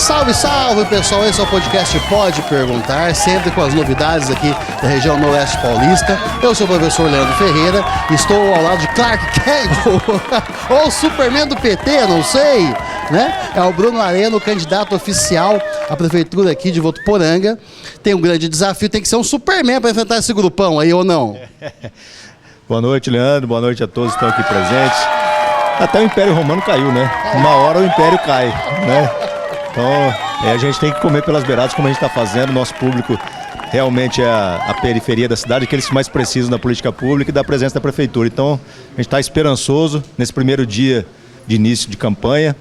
Salve, salve, pessoal! Esse é o podcast Pode Perguntar, sempre com as novidades aqui da região Noroeste Paulista. Eu sou o professor Leandro Ferreira, estou ao lado de Clark Kent, ou Superman do PT, não sei, né? É o Bruno Areno, candidato oficial à prefeitura aqui de Votuporanga. Tem um grande desafio, tem que ser um Superman para enfrentar esse grupão aí, ou não? Boa noite, Leandro, boa noite a todos que estão aqui presentes. Até o Império Romano caiu, né? Uma hora o Império cai, né? Então, a gente tem que comer pelas beiradas, como a gente está fazendo. Nosso público realmente é a periferia da cidade, aqueles que mais precisam da política pública e da presença da prefeitura. Então, a gente está esperançoso nesse primeiro dia de início de campanha,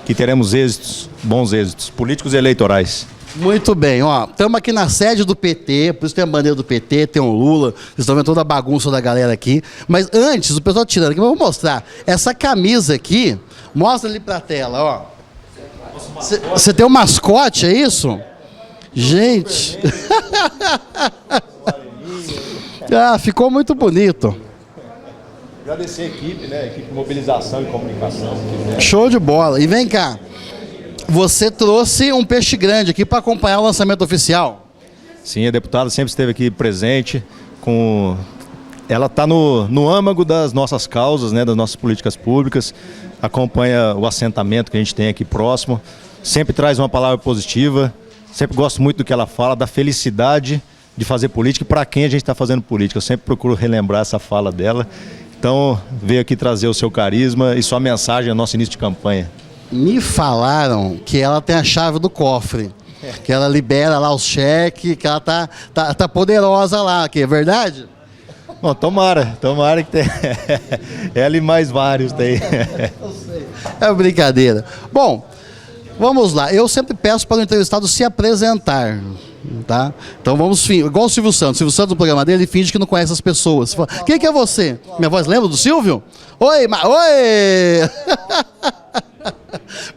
que teremos êxitos, bons êxitos, políticos e eleitorais. Muito bem, ó, estamos aqui na sede do PT, por isso tem a bandeira do PT, tem o Lula, vocês estão vendo toda a bagunça da galera aqui, mas antes, o pessoal tirando aqui, eu vou mostrar, essa camisa aqui, mostra ali pra tela, ó, você tem um mascote, é isso? Gente, ficou muito bonito. Agradecer a equipe, né, equipe de mobilização e comunicação. Show de bola, e vem cá. Você trouxe um peixe grande aqui para acompanhar o lançamento oficial. Sim, a deputada sempre esteve aqui presente. Ela está no âmago das nossas causas, né, das nossas políticas públicas. Acompanha o assentamento que a gente tem aqui próximo. Sempre traz uma palavra positiva. Sempre gosto muito do que ela fala, da felicidade de fazer política e para quem a gente está fazendo política. Eu sempre procuro relembrar essa fala dela. Então, veio aqui trazer o seu carisma e sua mensagem ao nosso início de campanha. Me falaram que ela tem a chave do cofre, que ela libera lá os cheques, que ela tá poderosa lá, que é verdade? Bom, tomara que tenha. Ela e mais vários tem. Eu sei. É brincadeira. Bom, vamos lá. Eu sempre peço para o entrevistado se apresentar, tá? Então vamos, igual o Silvio Santos. O Silvio Santos, no programa dele, ele finge que não conhece as pessoas. Fala, quem que é você? Minha voz lembra do Silvio? Oi!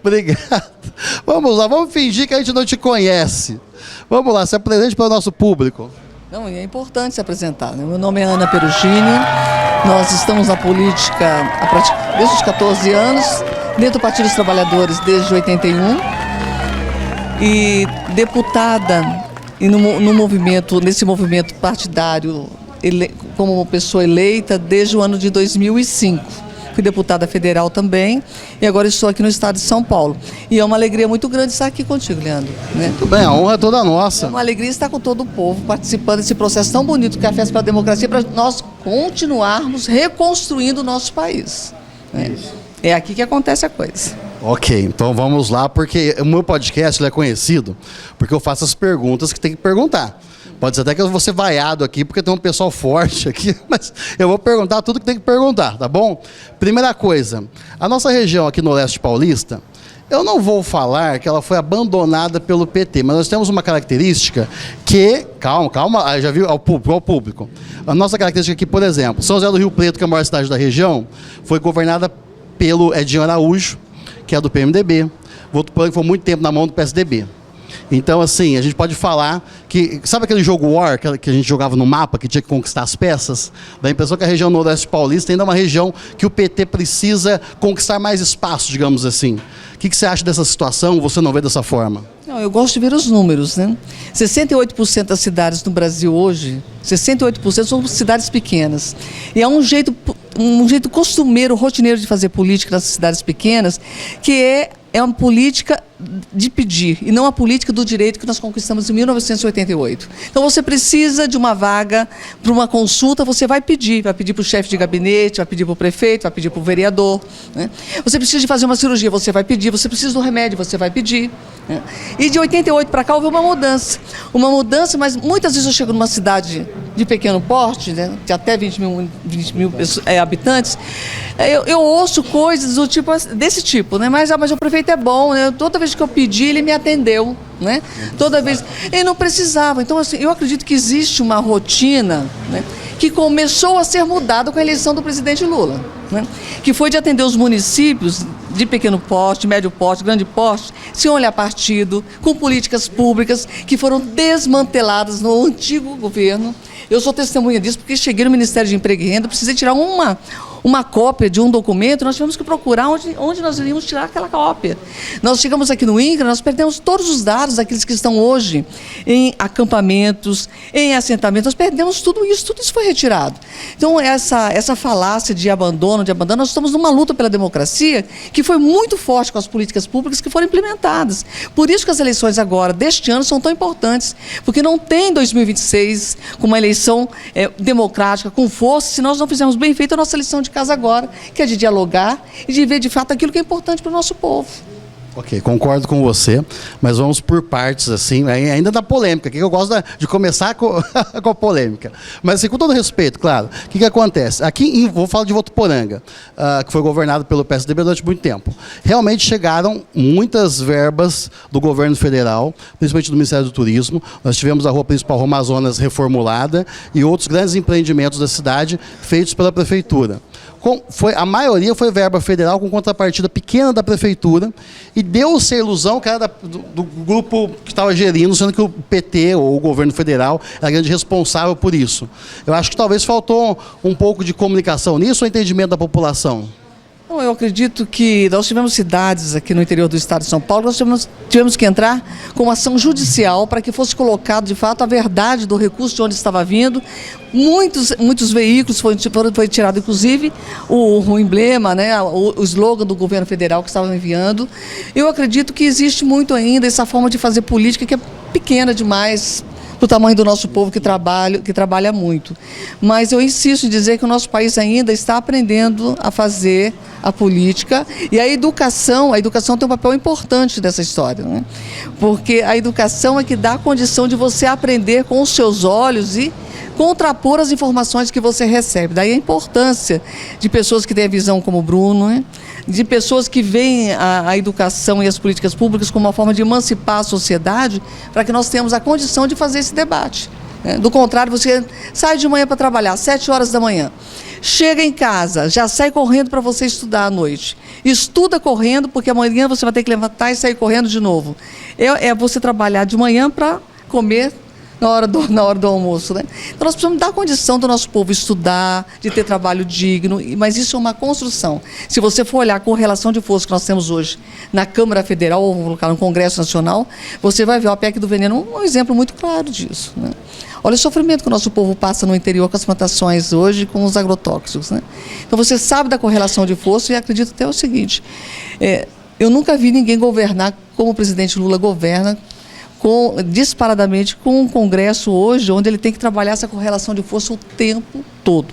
Obrigado. Vamos lá, vamos fingir que a gente não te conhece. Vamos lá, se apresente para o nosso público. Não, é importante se apresentar, né? Meu nome é Ana Perugini, nós estamos na política desde os 14 anos, dentro do Partido dos Trabalhadores desde 81, e deputada nesse movimento partidário, como pessoa eleita desde o ano de 2005. Fui deputada federal também e agora estou aqui no estado de São Paulo. E é uma alegria muito grande estar aqui contigo, Leandro. Né? Muito bem, a honra é toda nossa. É uma alegria estar com todo o povo participando desse processo tão bonito que é a Festa pela Democracia, para nós continuarmos reconstruindo o nosso país. Né? É aqui que acontece a coisa. Ok, então vamos lá, porque o meu podcast ele é conhecido porque eu faço as perguntas que tem que perguntar. Pode ser até que eu vou ser vaiado aqui, porque tem um pessoal forte aqui, mas eu vou perguntar tudo que tem que perguntar, tá bom? Primeira coisa, a nossa região aqui no Leste Paulista, eu não vou falar que ela foi abandonada pelo PT, mas nós temos uma característica que... Calma, já viu? Ao público. A nossa característica aqui, por exemplo, São José do Rio Preto, que é a maior cidade da região, foi governada pelo Edinho Araújo, que é do PMDB. Votuporanga foi muito tempo na mão do PSDB. Então, assim, a gente pode falar que... Sabe aquele jogo War que a gente jogava no mapa, que tinha que conquistar as peças? Dá a impressão que a região Noroeste Paulista ainda é uma região que o PT precisa conquistar mais espaço, digamos assim. O que você acha dessa situação? Você não vê dessa forma? Não, eu gosto de ver os números, né? 68% das cidades no Brasil hoje, 68% são cidades pequenas. E é um jeito costumeiro, rotineiro de fazer política nas cidades pequenas, que é uma política de pedir, e não a política do direito que nós conquistamos em 1988. Então você precisa de uma vaga para uma consulta, você vai pedir para o chefe de gabinete, vai pedir para o prefeito, vai pedir para o vereador. Né? Você precisa de fazer uma cirurgia, você vai pedir, você precisa de um remédio, você vai pedir. Né? E de 88 para cá houve uma mudança, mas muitas vezes eu chego numa cidade de pequeno porte, né, de até 20 mil habitantes, eu ouço coisas desse tipo, né? Mas o prefeito é bom, né? Toda vez que eu pedi, ele me atendeu, né? Toda vez. Ele não precisava. Então, assim, eu acredito que existe uma rotina, né, que começou a ser mudada com a eleição do presidente Lula, né? Que foi de atender os municípios de pequeno porte, médio porte, grande porte, sem olhar partido, com políticas públicas que foram desmanteladas no antigo governo. Eu sou testemunha disso porque cheguei no Ministério de Emprego e Renda, precisei tirar uma cópia de um documento, nós tivemos que procurar onde nós iríamos tirar aquela cópia. Nós chegamos aqui no INCRA, nós perdemos todos os dados daqueles que estão hoje em acampamentos, em assentamentos, nós perdemos tudo isso foi retirado. Então, essa falácia de abandono, nós estamos numa luta pela democracia que foi muito forte com as políticas públicas que foram implementadas. Por isso que as eleições agora, deste ano, são tão importantes, porque não tem 2026 com uma eleição democrática, com força, se nós não fizermos bem feita a nossa lição de casa agora, que é de dialogar e de ver de fato aquilo que é importante para o nosso povo. Ok, concordo com você, mas vamos por partes, assim, ainda da polêmica, que eu gosto de começar com a polêmica. Mas, assim, com todo respeito, claro, o que acontece? Aqui, vou falar de Votuporanga, que foi governado pelo PSDB durante muito tempo. Realmente chegaram muitas verbas do governo federal, principalmente do Ministério do Turismo. Nós tivemos a rua principal Rua Amazonas reformulada e outros grandes empreendimentos da cidade feitos pela prefeitura. A maioria foi verba federal com contrapartida pequena da prefeitura e deu-se a ilusão que era do grupo que estava gerindo, sendo que o PT ou o governo federal era grande responsável por isso. Eu acho que talvez faltou um pouco de comunicação nisso ou entendimento da população. Eu acredito que nós tivemos cidades aqui no interior do estado de São Paulo, nós tivemos que entrar com uma ação judicial para que fosse colocado, de fato, a verdade do recurso de onde estava vindo. Muitos veículos foi tirado, inclusive, o emblema, né, o slogan do governo federal que estava enviando. Eu acredito que existe muito ainda essa forma de fazer política que é pequena demais para o tamanho do nosso povo que trabalha muito. Mas eu insisto em dizer que o nosso país ainda está aprendendo a fazer a política e a educação tem um papel importante dessa história, né? Porque a educação é que dá a condição de você aprender com os seus olhos e contrapor as informações que você recebe. Daí a importância de pessoas que têm a visão como o Bruno, né? De pessoas que veem a educação e as políticas públicas como uma forma de emancipar a sociedade para que nós tenhamos a condição de fazer esse debate. Do contrário, você sai de manhã para trabalhar, 7 horas da manhã. Chega em casa, já sai correndo para você estudar à noite. Estuda correndo, porque amanhã você vai ter que levantar e sair correndo de novo. É você trabalhar de manhã para comer na hora do almoço, né? Então nós precisamos dar a condição do nosso povo estudar, de ter trabalho digno, mas isso é uma construção. Se você for olhar a correlação de forças que nós temos hoje na Câmara Federal ou vou colocar no Congresso Nacional, você vai ver a PEC do veneno, um exemplo muito claro disso, né? Olha o sofrimento que o nosso povo passa no interior com as plantações hoje, com os agrotóxicos, né? Então você sabe da correlação de força e acredito até o seguinte, eu nunca vi ninguém governar como o presidente Lula governa, disparadamente com um Congresso hoje, onde ele tem que trabalhar essa correlação de força o tempo todo.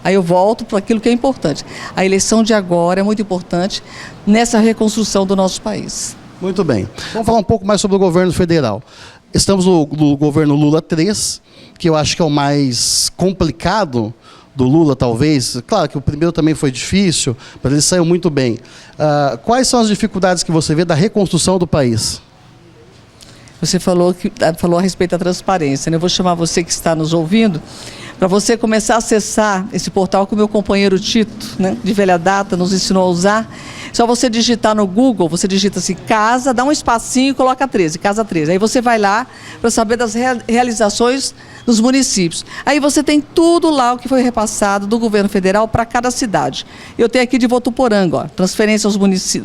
Aí eu volto para aquilo que é importante. A eleição de agora é muito importante nessa reconstrução do nosso país. Muito bem. Vamos falar um pouco mais sobre o governo federal. Estamos no governo Lula 3, que eu acho que é o mais complicado do Lula, talvez. Claro que o primeiro também foi difícil, mas ele saiu muito bem. Quais são as dificuldades que você vê da reconstrução do país? Você falou a respeito da transparência, né? Eu vou chamar você que está nos ouvindo para você começar a acessar esse portal que o meu companheiro Tito, né, de velha data, nos ensinou a usar. Só você digitar no Google, você digita assim, casa, dá um espacinho e coloca 13, casa 13. Aí você vai lá para saber das realizações dos municípios. Aí você tem tudo lá o que foi repassado do governo federal para cada cidade. Eu tenho aqui de Votuporanga, ó, transferência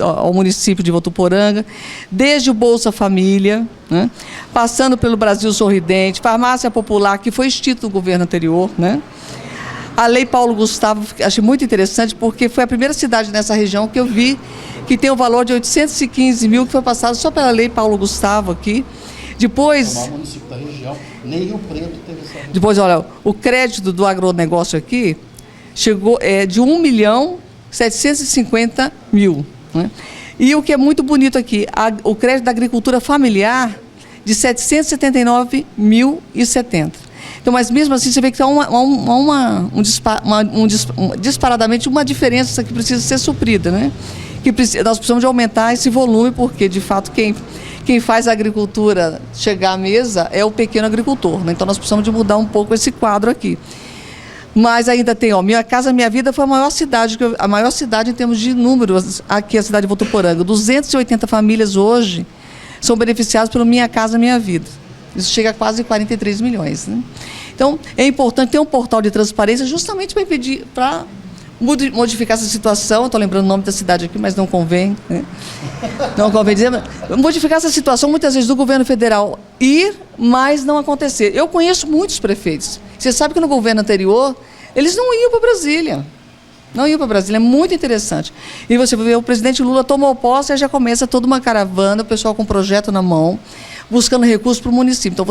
ao município de Votuporanga, desde o Bolsa Família, né, passando pelo Brasil Sorridente, Farmácia Popular, que foi extinto no governo anterior, né? A Lei Paulo Gustavo, achei muito interessante, porque foi a primeira cidade nessa região que eu vi que tem o valor de 815 mil, que foi passado só pela Lei Paulo Gustavo aqui. Depois... O município da região, nem Rio Preto teve essa... Depois, olha, o crédito do agronegócio aqui chegou de 1.750.000, né? E o que é muito bonito aqui, o crédito da agricultura familiar de 779.070. Então, mas mesmo assim, você vê que há disparadamente uma diferença que precisa ser suprida, né? Nós precisamos de aumentar esse volume, porque, de fato, quem faz a agricultura chegar à mesa é o pequeno agricultor, né? Então, nós precisamos de mudar um pouco esse quadro aqui. Mas ainda tem, ó, Minha Casa Minha Vida foi a maior cidade em termos de números, aqui a cidade de Votuporanga. 280 famílias hoje são beneficiadas pelo Minha Casa Minha Vida. Isso chega a quase 43 milhões, né? Então, é importante ter um portal de transparência justamente para impedir, para modificar essa situação, estou lembrando o nome da cidade aqui, mas não convém, né? Não convém dizer, modificar essa situação muitas vezes do governo federal ir, mas não acontecer. Eu conheço muitos prefeitos. Você sabe que no governo anterior, eles não iam para Brasília. Não iam para Brasília, é muito interessante. E você vê, o presidente Lula tomou posse e já começa toda uma caravana, o pessoal com projeto na mão, buscando recursos para o município. Então,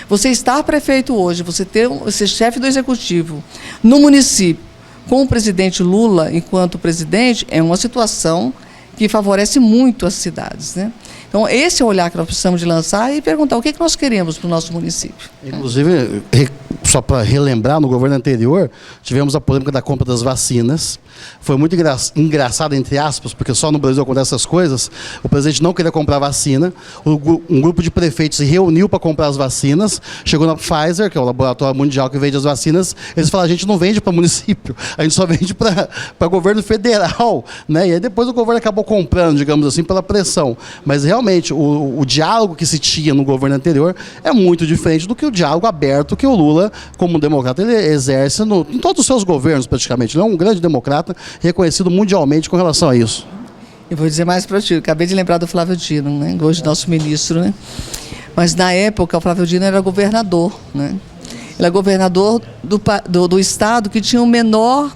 você estar prefeito hoje, você ser chefe do executivo no município, com o presidente Lula enquanto presidente, é uma situação que favorece muito as cidades, né? Então, esse é o olhar que nós precisamos de lançar e perguntar o que nós queremos para o nosso município. Inclusive, só para relembrar, no governo anterior, tivemos a polêmica da compra das vacinas. Foi muito engraçado, entre aspas, porque só no Brasil acontecem essas coisas. O presidente não queria comprar vacina. Um grupo de prefeitos se reuniu para comprar as vacinas. Chegou na Pfizer, que é o laboratório mundial que vende as vacinas. Eles falaram, a gente não vende para município, a gente só vende para governo federal, né? E aí depois o governo acabou comprando, digamos assim, pela pressão. Mas realmente, o diálogo que se tinha no governo anterior é muito diferente do que o diálogo aberto que o Lula, como democrata, ele exerce em todos os seus governos, praticamente. Ele é um grande democrata, reconhecido mundialmente com relação a isso. Eu vou dizer mais para ti, acabei de lembrar do Flávio Dino, né? Hoje nosso ministro, né? Mas na época o Flávio Dino era governador, né? Ele era governador do estado que tinha o menor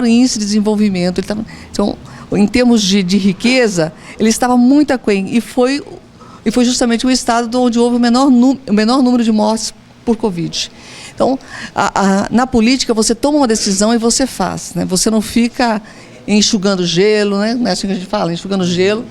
índice de desenvolvimento. Então, em termos de riqueza, ele estava muito aquém. E foi justamente o estado onde houve o menor número de mortes por Covid. Então, na política, você toma uma decisão e você faz, né? Você não fica enxugando gelo, né? Não é assim que a gente fala, enxugando gelo,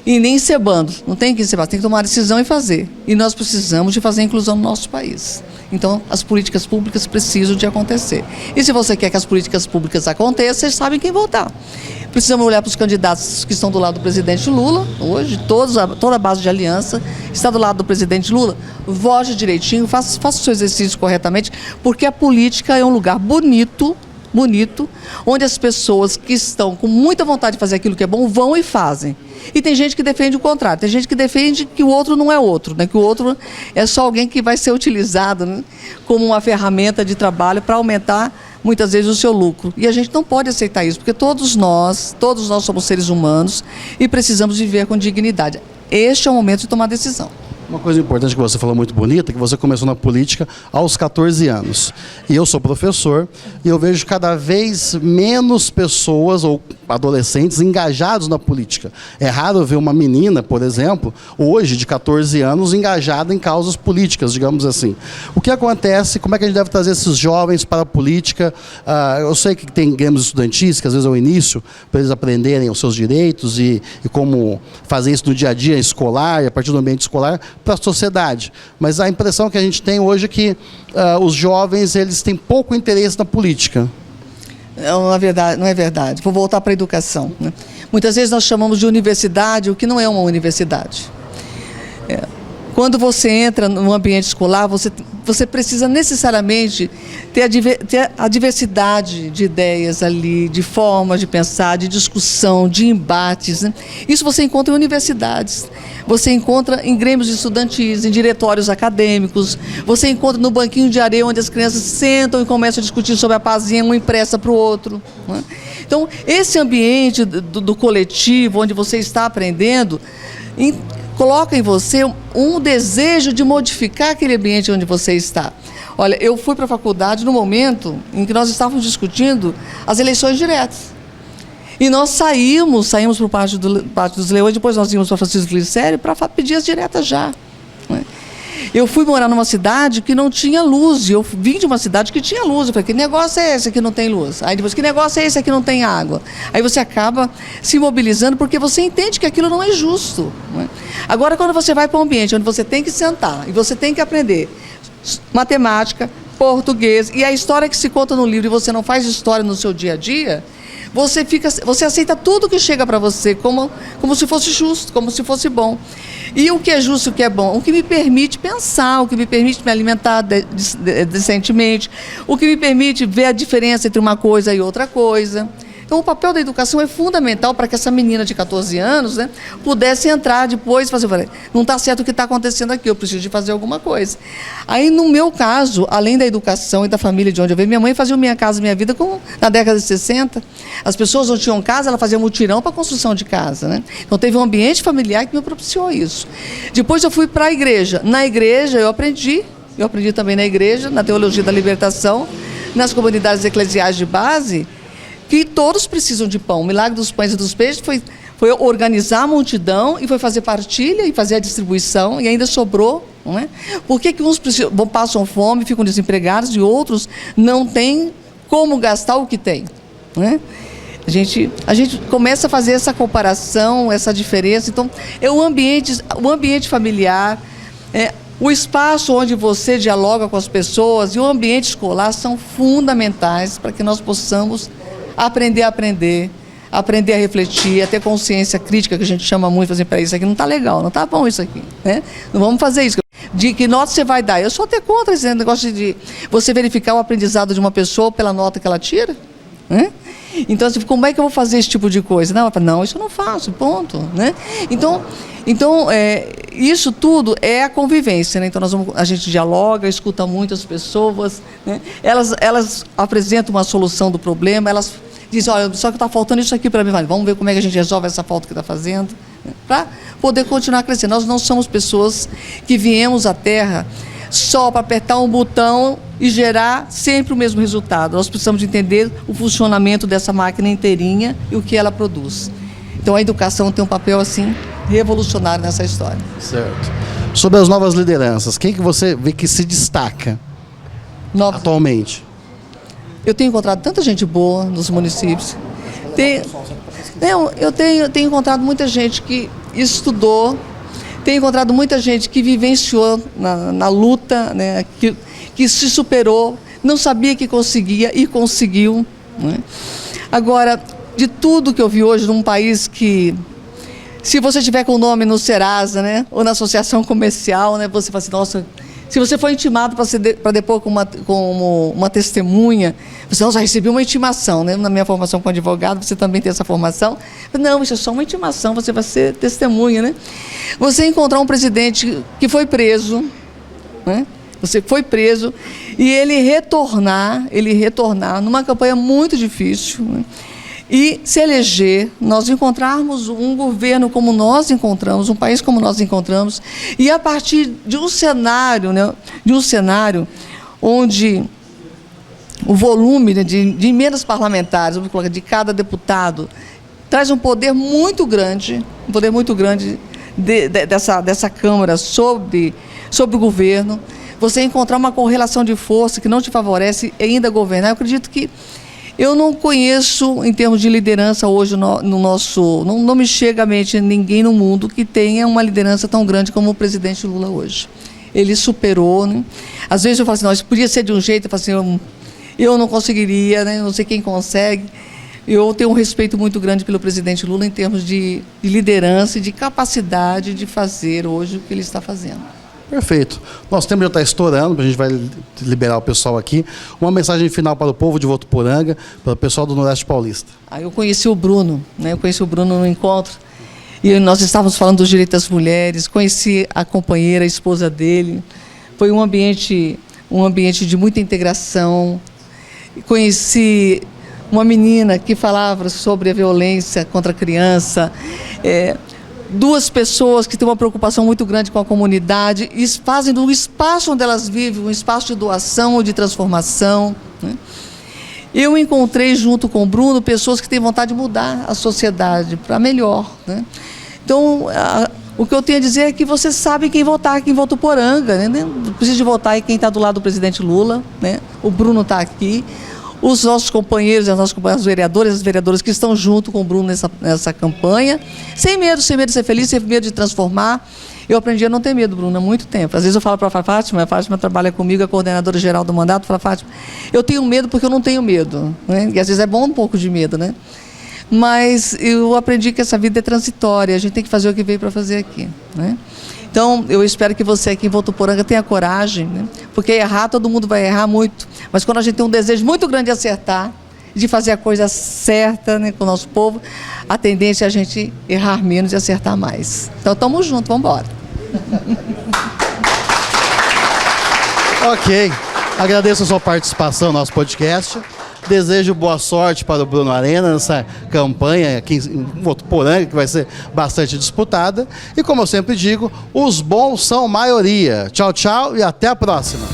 e nem encebando. Não tem que encebar, tem que tomar uma decisão e fazer. E nós precisamos de fazer a inclusão no nosso país. Então, as políticas públicas precisam de acontecer. E se você quer que as políticas públicas aconteçam, vocês sabem quem votar. Precisamos olhar para os candidatos que estão do lado do presidente Lula, hoje, toda a base de aliança está do lado do presidente Lula. Vote direitinho, faça o seu exercício corretamente, porque a política é um lugar bonito, onde as pessoas que estão com muita vontade de fazer aquilo que é bom, vão e fazem. E tem gente que defende o contrário, tem gente que defende que o outro não é outro, né? Que o outro é só alguém que vai ser utilizado, né, como uma ferramenta de trabalho para aumentar, muitas vezes, o seu lucro. E a gente não pode aceitar isso, porque todos nós somos seres humanos e precisamos viver com dignidade. Este é o momento de tomar decisão. Uma coisa importante que você falou muito bonita, que você começou na política aos 14 anos. E eu sou professor e eu vejo cada vez menos pessoas ou adolescentes engajados na política. É raro ver uma menina, por exemplo, hoje de 14 anos, engajada em causas políticas, digamos assim. O que acontece? Como é que a gente deve trazer esses jovens para a política? Eu sei que tem grêmios estudantis, que às vezes é o início, para eles aprenderem os seus direitos e como fazer isso no dia a dia escolar e a partir do ambiente escolar, para a sociedade. Mas a impressão que a gente tem hoje é que os jovens eles têm pouco interesse na política. Não é verdade. Vou voltar para a educação, né? Muitas vezes nós chamamos de universidade o que não é uma universidade. Quando você entra no ambiente escolar, você precisa necessariamente ter a diversidade de ideias ali, de formas de pensar, de discussão, de embates, né? Isso você encontra em universidades, você encontra em grêmios estudantis, em diretórios acadêmicos, você encontra no banquinho de areia onde as crianças sentam e começam a discutir sobre a pazinha, um empresta para o outro, né? Então, esse ambiente do coletivo, onde você está aprendendo, coloca em você um desejo de modificar aquele ambiente onde você está. Olha, eu fui para a faculdade no momento em que nós estávamos discutindo as eleições diretas. E nós saímos para o Pátio dos Leões, depois nós íamos para Francisco Glicério para pedir as diretas já, né? Eu fui morar numa cidade que não tinha luz, e eu vim de uma cidade que tinha luz. Eu falei, que negócio é esse que não tem luz? Aí depois, que negócio é esse que não tem água? Aí você acaba se mobilizando porque você entende que aquilo não é justo, né? Agora, quando você vai para um ambiente onde você tem que sentar e você tem que aprender matemática, português, e a história que se conta no livro e você não faz história no seu dia a dia, você aceita tudo que chega para você como se fosse justo, como se fosse bom. E o que é justo e o que é bom? O que me permite pensar, o que me permite me alimentar decentemente, o que me permite ver a diferença entre uma coisa e outra coisa. Então, o papel da educação é fundamental para que essa menina de 14 anos, né, pudesse entrar depois e fazer, não está certo o que está acontecendo aqui, eu preciso de fazer alguma coisa. Aí, no meu caso, além da educação e da família de onde eu venho, minha mãe fazia o Minha Casa Minha Vida na década de 60. As pessoas não tinham casa, ela fazia mutirão para a construção de casa, né? Então, teve um ambiente familiar que me propiciou isso. Depois, eu fui para a igreja. Na igreja, eu aprendi também na igreja, na teologia da libertação, nas comunidades eclesiais de base, que todos precisam de pão. O milagre dos pães e dos peixes foi organizar a multidão e foi fazer partilha e fazer a distribuição, e ainda sobrou. Não é? Por que uns passam fome, ficam desempregados, e outros não têm como gastar o que têm? Não é? A gente começa a fazer essa comparação, essa diferença. Então, é o ambiente familiar, o espaço onde você dialoga com as pessoas e o ambiente escolar são fundamentais para que nós possamos aprender a refletir, a ter consciência crítica, que a gente chama muito, fazer para isso aqui não está legal, não está bom isso aqui, né? Não vamos fazer isso. De que nota você vai dar? Eu sou até contra esse negócio de você verificar o aprendizado de uma pessoa pela nota que ela tira, né? Então, assim, como é que eu vou fazer esse tipo de coisa? Não, isso eu não faço, ponto, né? Então isso tudo é a convivência, né? Então, a gente dialoga, escuta muitas pessoas, né? Elas apresentam uma solução do problema, elas dizem, olha, só que está faltando isso aqui para mim, vamos ver como é que a gente resolve essa falta que está fazendo, né? Para poder continuar crescendo. Nós não somos pessoas que viemos à Terra só para apertar um botão e gerar sempre o mesmo resultado. Nós precisamos de entender o funcionamento dessa máquina inteirinha e o que ela produz. Então, a educação tem um papel, assim, revolucionário nessa história. Certo. Sobre as novas lideranças, quem que você vê que se destaca atualmente? Eu tenho encontrado tanta gente boa nos municípios. Eu tenho encontrado muita gente que estudou, tenho encontrado muita gente que vivenciou na luta, né, que se superou, não sabia que conseguia e conseguiu, né? Agora, de tudo que eu vi hoje num país que, se você tiver com o nome no Serasa, né, ou na associação comercial, né, você fala assim, nossa, se você for intimado para depor como uma testemunha, você, nossa, recebi uma intimação, né? Na minha formação como advogado, você também tem essa formação. Não, isso é só uma intimação, você vai ser testemunha, né? Você encontrar um presidente que foi preso, né? Você foi preso, e ele retornar numa campanha muito difícil, né? E se eleger, nós encontrarmos um governo como nós encontramos, um país como nós encontramos, e a partir de um cenário, né, onde o volume, né, de emendas parlamentares, vamos colocar, de cada deputado, traz um poder muito grande dessa Câmara sobre o governo. Você encontrar uma correlação de força que não te favorece ainda governar. Eu acredito que eu não conheço, em termos de liderança hoje no nosso... Não me chega à mente ninguém no mundo que tenha uma liderança tão grande como o presidente Lula hoje. Ele superou, né? Às vezes eu falo assim, não, isso podia ser de um jeito, eu falo assim, eu não conseguiria, né? Não sei quem consegue. Eu tenho um respeito muito grande pelo presidente Lula em termos de liderança e de capacidade de fazer hoje o que ele está fazendo. Perfeito. Nosso tempo já está estourando, a gente vai liberar o pessoal aqui. Uma mensagem final para o povo de Votuporanga, para o pessoal do Noroeste Paulista. Eu conheci o Bruno, né? Eu conheci o Bruno no encontro, e nós estávamos falando dos direitos das mulheres, conheci a companheira, a esposa dele. Foi um ambiente de muita integração. Conheci uma menina que falava sobre a violência contra a criança, duas pessoas que têm uma preocupação muito grande com a comunidade e fazem do espaço onde elas vivem um espaço de doação ou de transformação, né? Eu encontrei junto com o Bruno pessoas que têm vontade de mudar a sociedade para melhor, né? Então, o que eu tenho a dizer é que você sabe quem votar aqui em Votuporanga, né? Não precisa de votar em quem está do lado do presidente Lula, né? O Bruno está aqui. Os nossos companheiros, as vereadoras que estão junto com o Bruno nessa campanha, sem medo de ser feliz, sem medo de transformar. Eu aprendi a não ter medo, Bruno, há muito tempo. Às vezes eu falo para a Fátima trabalha comigo, a coordenadora geral do mandato, fala, Fátima, eu tenho medo porque eu não tenho medo, né? E às vezes é bom um pouco de medo, né? Mas eu aprendi que essa vida é transitória, a gente tem que fazer o que veio para fazer aqui, né? Então, eu espero que você aqui em Votuporanga tenha coragem, né? Porque errar, todo mundo vai errar muito. Mas quando a gente tem um desejo muito grande de acertar, de fazer a coisa certa, né, com o nosso povo, a tendência é a gente errar menos e acertar mais. Então, estamos juntos, vamos embora. Ok. Agradeço a sua participação no nosso podcast. Desejo boa sorte para o Bruno Arena nessa campanha aqui em Votuporanga, que vai ser bastante disputada. E como eu sempre digo, os bons são maioria. Tchau, tchau e até a próxima.